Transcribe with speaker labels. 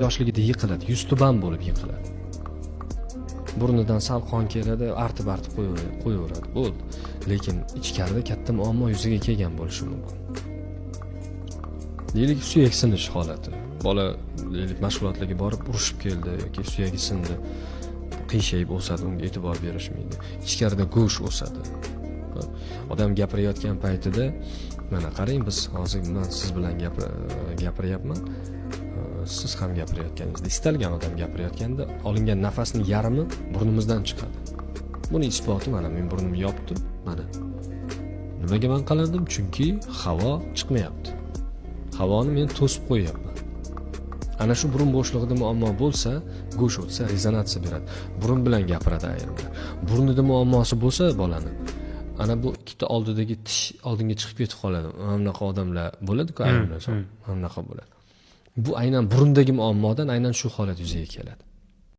Speaker 1: yoshligida yiqiladi, yuztuban bo'lib yiqiladi. Burnidan sal qon keladi, artib qo'yaveradi, bo'ldi. Lekin ichkarida katta muammo yuzaga kelgan bo'lishi mumkin. Deylik, suyak sinish holati. Bola deylik mashg'ulotlarga borib urushib keldi yoki suyagi sindi, qiyshayib o'sadi, unga e'tibor berishmaydi. Ichkarida go'sht o'sadi. Odam gapirayotgan paytida, mana qarang, biz hozir men siz bilan gapiryapman. Siz ham gapirayotganingizda, istalgan odam gapirayotganda olingan nafasning yarmi burnimizdan chiqadi. Buni isboti mana men burnimni yopdim, mana. Nimaga men qildim? Chunki havo chiqmayapti. Havoni men to'sib qo'yapman. Ana shu burun bo'shlig'ida muammo bo'lsa, go'sht o'tsa, rezonansiya beradi. Burun bilan gapiradi ayrimlar. Burnida muammosi bo'lsa bolani, ana bu ikkita oldidagi tish oldinga chiqib ketib qoladi. Mana bunaqa odamlar bo'ladi-ku, ayrimlar. Mana bunaqa bo'ladi. Bu aynan burundagi muammodan aynan shu holat yuzaga keladi.